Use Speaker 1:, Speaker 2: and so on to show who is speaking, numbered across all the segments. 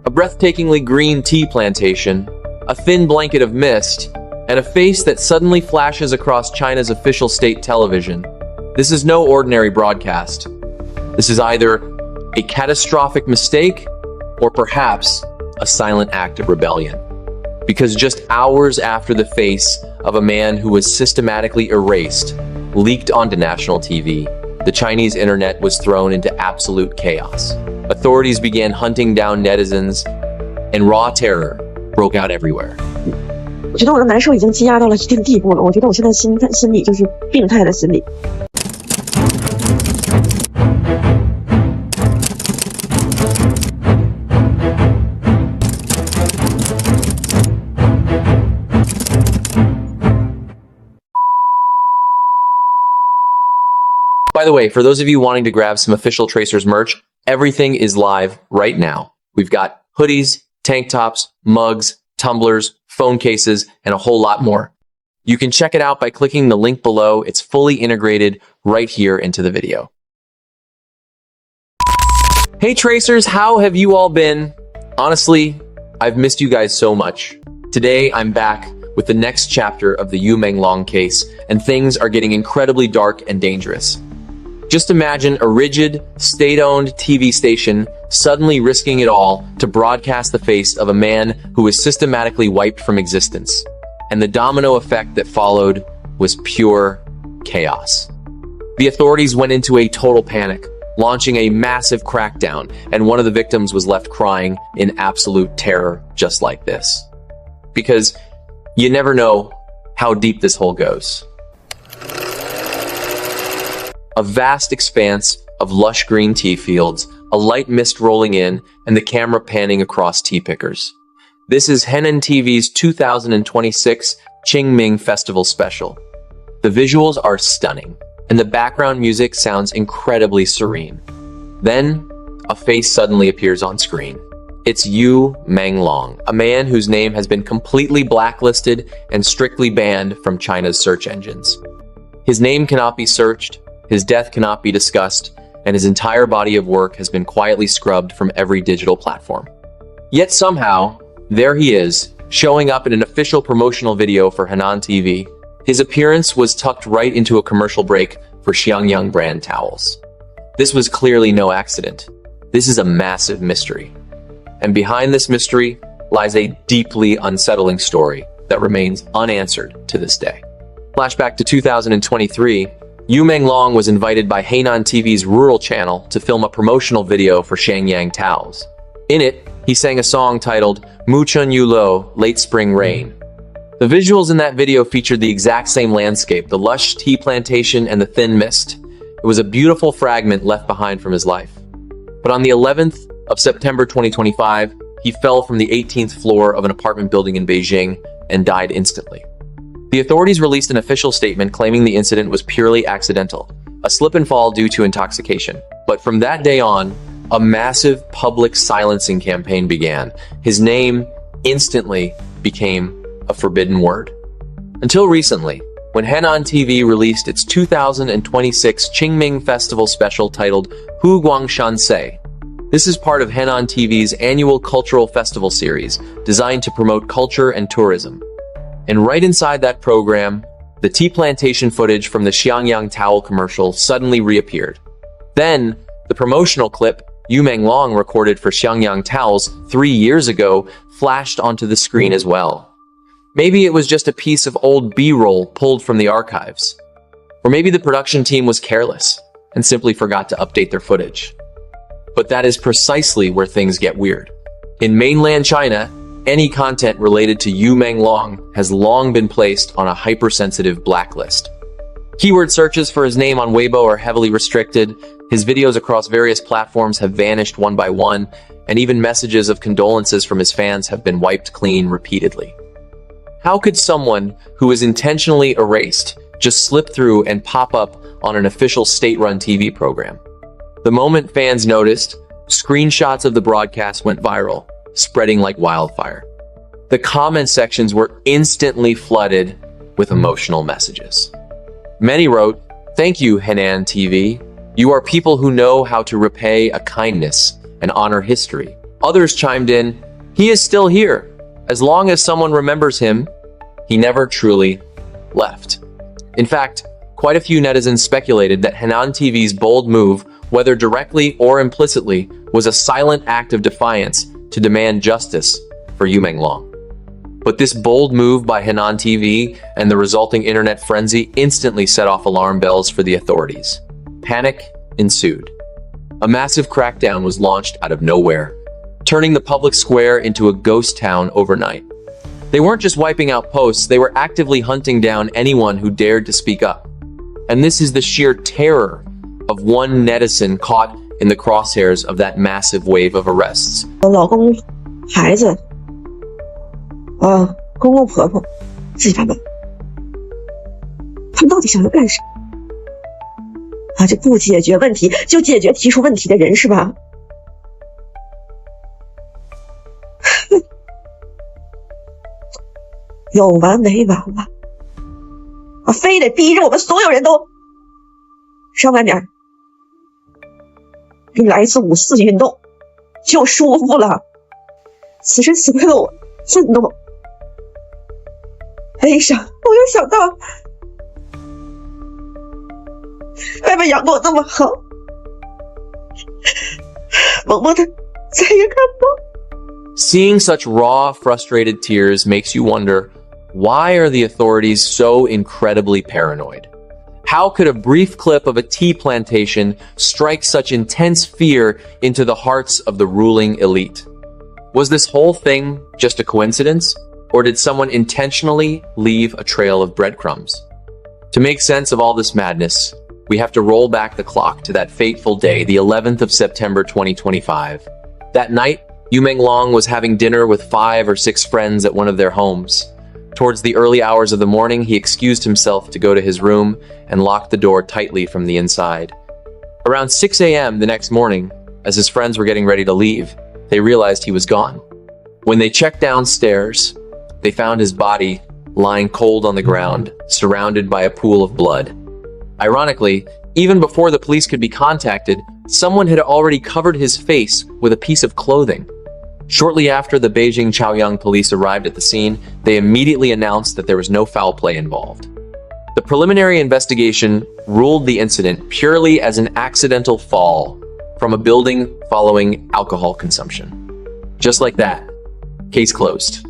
Speaker 1: a breathtakingly green tea plantation, a thin blanket of mist, and a face that suddenly flashes across China's official state television. This is no ordinary broadcast. This is either a catastrophic mistake or perhaps a silent act of rebellion. Because just hours after the face of a man who was systematically erased leaked onto national TV, the Chinese internet was thrown into absolute chaos. Authorities began hunting down netizens, and raw terror broke out everywhere.
Speaker 2: 我觉得我的难受已经积压到了一定地步了，我觉得我现在心理就是病态的心理。
Speaker 1: By the way, for those of you wanting to grab some official Tracers merch, everything is live right now. We've got hoodies, tank tops, mugs, tumblers, phone cases, and a whole lot more. You can check it out by clicking the link below. It's fully integrated right here into the video. Hey Tracers, how have you all been? Honestly, I've missed you guys so much. Today, I'm back with the next chapter of the Yumang Long case, and things are getting incredibly dark and dangerous. Just imagine a rigid, state-owned TV station suddenly risking it all to broadcast the face of a man who was systematically wiped from existence. And the domino effect that followed was pure chaos. The authorities went into a total panic, launching a massive crackdown, and one of the victims was left crying in absolute terror just like this. Because you never know how deep this hole goes. A vast expanse of lush green tea fields, a light mist rolling in, and the camera panning across tea pickers. This is Henan TV's 2026 Qingming Festival special. The visuals are stunning, and the background music sounds incredibly serene. Then, a face suddenly appears on screen. It's Yu Mang Long, a man whose name has been completely blacklisted and strictly banned from China's search engines. His name cannot be searched, his death cannot be discussed, and his entire body of work has been quietly scrubbed from every digital platform. Yet somehow, there he is, showing up in an official promotional video for Henan TV. His appearance was tucked right into a commercial break for Xiangyang brand towels. This was clearly no accident. This is a massive mystery. And behind this mystery lies a deeply unsettling story that remains unanswered to this day. Flashback to 2023, Yu Mang Long was invited by Henan TV's rural channel to film a promotional video for Xiangyang towels. In it, he sang a song titled Mu Chun Yu Lo, Late Spring Rain. The visuals in that video featured the exact same landscape, the lush tea plantation and the thin mist. It was a beautiful fragment left behind from his life. But on the 11th of September 2025, he fell from the 18th floor of an apartment building in Beijing and died instantly. The authorities released an official statement claiming the incident was purely accidental, a slip and fall due to intoxication. But from that day on, a massive public silencing campaign began. His name instantly became a forbidden word. Until recently, when Henan TV released its 2026 Qingming Festival special titled Hu Guangshan Se. This is part of Henan TV's annual cultural festival series, designed to promote culture and tourism. And right inside that program, the tea plantation footage from the Xiangyang towel commercial suddenly reappeared. Then, the promotional clip Yumang Long recorded for Xiangyang towels 3 years ago flashed onto the screen as well. Maybe it was just a piece of old B-roll pulled from the archives. Or maybe the production team was careless and simply forgot to update their footage. But that is precisely where things get weird. In mainland China, any content related to Yu Mang Long has long been placed on a hypersensitive blacklist. Keyword searches for his name on Weibo are heavily restricted, his videos across various platforms have vanished one by one, and even messages of condolences from his fans have been wiped clean repeatedly. How could someone who is intentionally erased just slip through and pop up on an official state-run TV program? The moment fans noticed, screenshots of the broadcast went viral, spreading like wildfire. The comment sections were instantly flooded with emotional messages. Many wrote, "Thank you, Henan TV. You are people who know how to repay a kindness and honor history." Others chimed in, "He is still here. As long as someone remembers him, he never truly left." In fact, quite a few netizens speculated that Henan TV's bold move, whether directly or implicitly, was a silent act of defiance to demand justice for Yumang Long. But this bold move by Henan TV and the resulting internet frenzy instantly set off alarm bells for the authorities. Panic ensued. A massive crackdown was launched out of nowhere, turning the public square into a ghost town overnight. They weren't just wiping out posts, they were actively hunting down anyone who dared to speak up. And this is the sheer terror of one netizen caught in the crosshairs of that massive wave of arrests.
Speaker 2: 我老公、孩子，公公婆婆，自己版本，他们到底想要干什么？这不解决问题就解决提出问题的人是吧？有完没完了？非得逼着我们所有人都上外面给你来一次5-4运动，就舒服了。此时此刻的我，愤怒、悲伤，我又想到外面养过我那么好，萌萌的再也看不到。
Speaker 1: Seeing such raw, frustrated tears makes you wonder, why are the authorities so incredibly paranoid? How could a brief clip of a tea plantation strike such intense fear into the hearts of the ruling elite? Was this whole thing just a coincidence, or did someone intentionally leave a trail of breadcrumbs? To make sense of all this madness, we have to roll back the clock to that fateful day, the 11th of September 2025. That night, Yumang Long was having dinner with 5 or 6 friends at one of their homes. Towards the early hours of the morning, he excused himself to go to his room and locked the door tightly from the inside. Around 6 a.m. the next morning, as his friends were getting ready to leave, they realized he was gone. When they checked downstairs, they found his body lying cold on the ground, surrounded by a pool of blood. Ironically, even before the police could be contacted, someone had already covered his face with a piece of clothing. Shortly after the Beijing Chaoyang police arrived at the scene, they immediately announced that there was no foul play involved. The preliminary investigation ruled the incident purely as an accidental fall from a building following alcohol consumption. Just like that, case closed.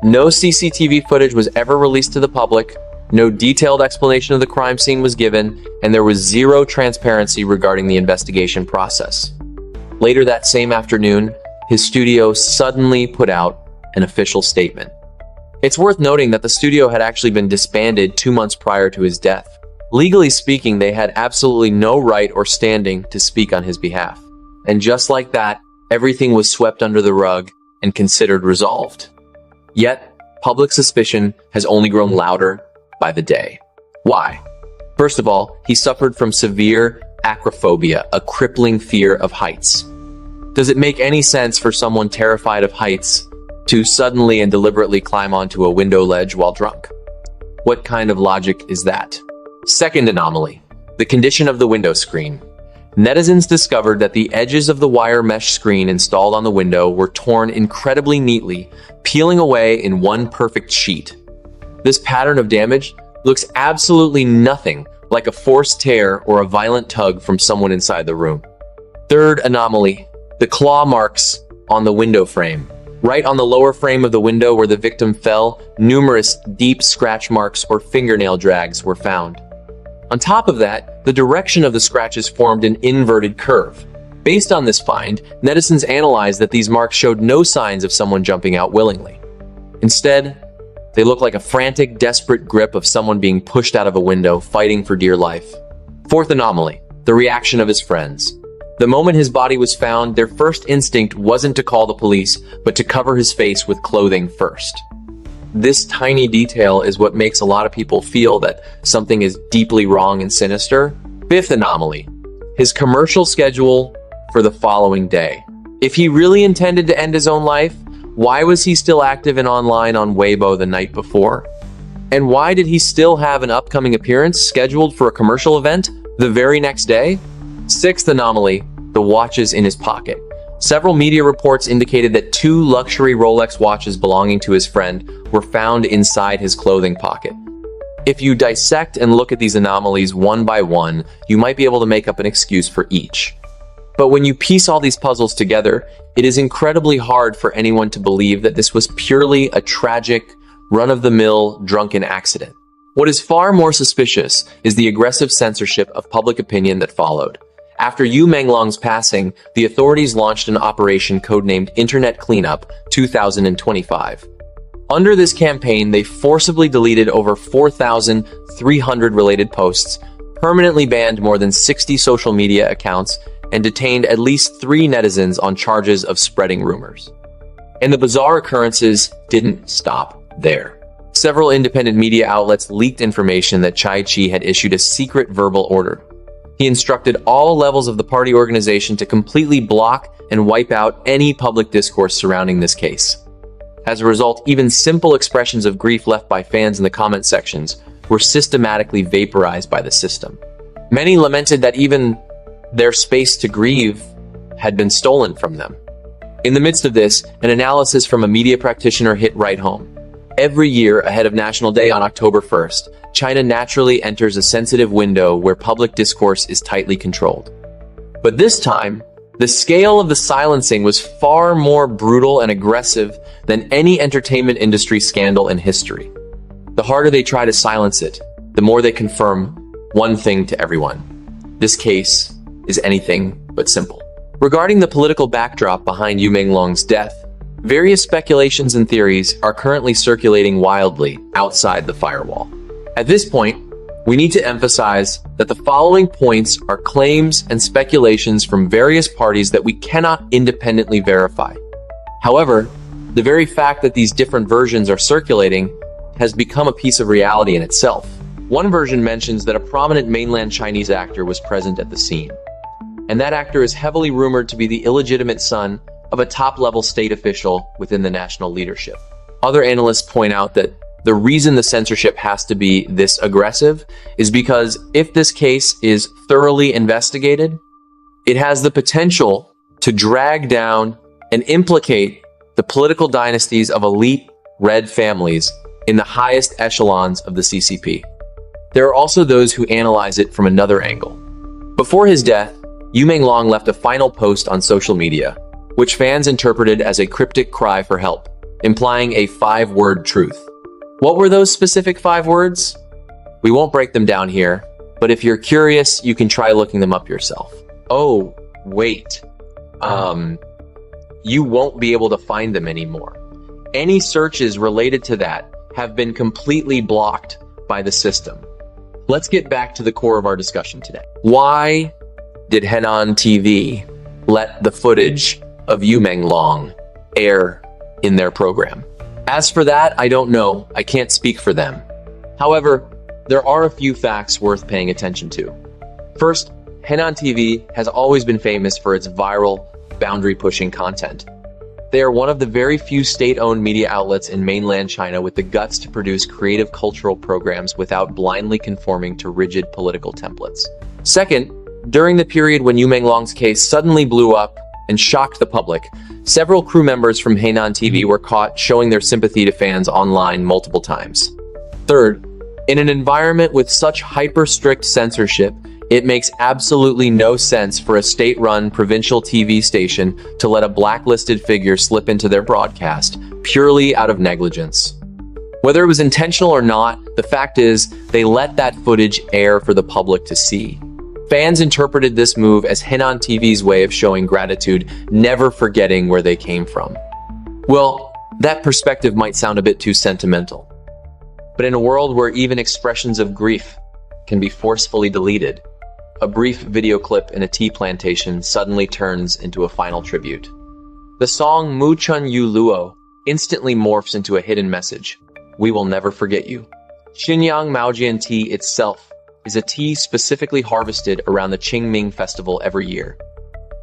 Speaker 1: No CCTV footage was ever released to the public, no detailed explanation of the crime scene was given, and there was zero transparency regarding the investigation process. Later that same afternoon, his studio suddenly put out an official statement. It's worth noting that the studio had actually been disbanded 2 months prior to his death. Legally speaking, they had absolutely no right or standing to speak on his behalf. And just like that, everything was swept under the rug and considered resolved. Yet, public suspicion has only grown louder by the day. Why? First of all, he suffered from severe acrophobia, a crippling fear of heights. Does it make any sense for someone terrified of heights to suddenly and deliberately climb onto a window ledge while drunk? What kind of logic is that? Second anomaly, the condition of the window screen. Netizens discovered that the edges of the wire mesh screen installed on the window were torn incredibly neatly, peeling away in one perfect sheet. This pattern of damage looks absolutely nothing like a forced tear or a violent tug from someone inside the room. Third anomaly, the claw marks on the window frame. Right on the lower frame of the window where the victim fell, numerous deep scratch marks or fingernail drags were found. On top of that, the direction of the scratches formed an inverted curve. Based on this find, netizens analyzed that these marks showed no signs of someone jumping out willingly. Instead, they look like a frantic, desperate grip of someone being pushed out of a window, fighting for dear life. Fourth anomaly, the reaction of his friends. The moment his body was found, their first instinct wasn't to call the police, but to cover his face with clothing first. This tiny detail is what makes a lot of people feel that something is deeply wrong and sinister. Fifth anomaly, his commercial schedule for the following day. If he really intended to end his own life, why was he still active and online on Weibo the night before? And why did he still have an upcoming appearance scheduled for a commercial event the very next day? Sixth anomaly, the watches in his pocket. Several media reports indicated that 2 luxury Rolex watches belonging to his friend were found inside his clothing pocket. If you dissect and look at these anomalies one by one, you might be able to make up an excuse for each. But when you piece all these puzzles together, it is incredibly hard for anyone to believe that this was purely a tragic, run-of-the-mill drunken accident. What is far more suspicious is the aggressive censorship of public opinion that followed. After Yumang Long's passing, the authorities launched an operation codenamed Internet Cleanup 2025. Under this campaign, they forcibly deleted over 4,300 related posts, permanently banned more than 60 social media accounts, and detained at least 3 netizens on charges of spreading rumors. And the bizarre occurrences didn't stop there. Several independent media outlets leaked information that Chai Chi had issued a secret verbal order. He instructed all levels of the party organization to completely block and wipe out any public discourse surrounding this case. As a result, even simple expressions of grief left by fans in the comment sections were systematically vaporized by the system. Many lamented that even their space to grieve had been stolen from them. In the midst of this, an analysis from a media practitioner hit right home. Every year ahead of National Day on October 1st, China naturally enters a sensitive window where public discourse is tightly controlled. But this time, the scale of the silencing was far more brutal and aggressive than any entertainment industry scandal in history. The harder they try to silence it, the more they confirm one thing to everyone. This case is anything but simple. Regarding the political backdrop behind Yumang Long's death, various speculations and theories are currently circulating wildly outside the firewall. At this point, we need to emphasize that the following points are claims and speculations from various parties that we cannot independently verify. However, the very fact that these different versions are circulating has become a piece of reality in itself. One version mentions that a prominent mainland Chinese actor was present at the scene, and that actor is heavily rumored to be the illegitimate son of a top-level state official within the national leadership. Other analysts point out that the reason the censorship has to be this aggressive is because if this case is thoroughly investigated, it has the potential to drag down and implicate the political dynasties of elite red families in the highest echelons of the CCP. There are also those who analyze it from another angle. Before his death, Yumang Long left a final post on social media, which fans interpreted as a cryptic cry for help, implying a 5-word truth. What were those specific 5 words? We won't break them down here, but if you're curious, you can try looking them up yourself. Oh, wait. You won't be able to find them anymore. Any searches related to that have been completely blocked by the system. Let's get back to the core of our discussion today. Why did Henan TV let the footage of Yumang Long air in their program? As for that, I don't know. I can't speak for them. However, there are a few facts worth paying attention to. First, Henan TV has always been famous for its viral, boundary-pushing content. They are one of the very few state-owned media outlets in mainland China with the guts to produce creative cultural programs without blindly conforming to rigid political templates. Second, during the period when Yumang Long's case suddenly blew up and shocked the public, several crew members from Henan TV were caught showing their sympathy to fans online multiple times. Third, in an environment with such hyper-strict censorship, it makes absolutely no sense for a state-run provincial TV station to let a blacklisted figure slip into their broadcast purely out of negligence. Whether it was intentional or not, the fact is they let that footage air for the public to see. Fans interpreted this move as Henan TV's way of showing gratitude, never forgetting where they came from. Well, that perspective might sound a bit too sentimental. But in a world where even expressions of grief can be forcefully deleted, a brief video clip in a tea plantation suddenly turns into a final tribute. The song Mu Chun Yu Luo instantly morphs into a hidden message. We will never forget you. Xinyang Maojian tea itself is a tea specifically harvested around the Qingming festival every year.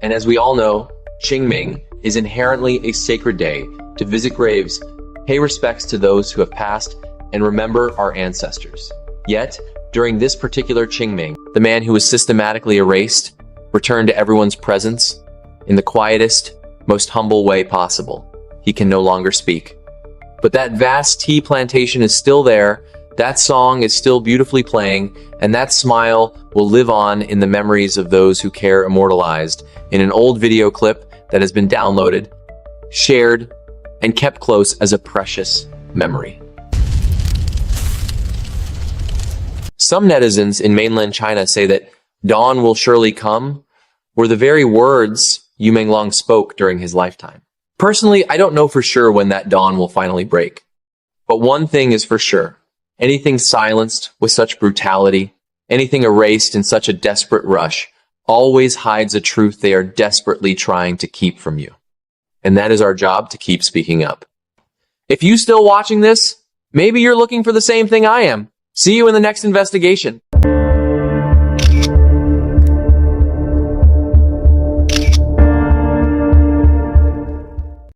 Speaker 1: And as we all know, Qingming is inherently a sacred day to visit graves, pay respects to those who have passed, and remember our ancestors. Yet, during this particular Qingming, the man who was systematically erased returned to everyone's presence in the quietest, most humble way possible. He can no longer speak. But that vast tea plantation is still there, that song is still beautifully playing, and that smile will live on in the memories of those who care, immortalized in an old video clip that has been downloaded, shared, and kept close as a precious memory. Some netizens in mainland China say that dawn will surely come were the very words Yumang Long spoke during his lifetime. Personally, I don't know for sure when that dawn will finally break. But one thing is for sure. Anything silenced with such brutality, anything erased in such a desperate rush, always hides a truth they are desperately trying to keep from you. And that is our job, to keep speaking up. If you're still watching this, maybe you're looking for the same thing I am. See you in the next investigation.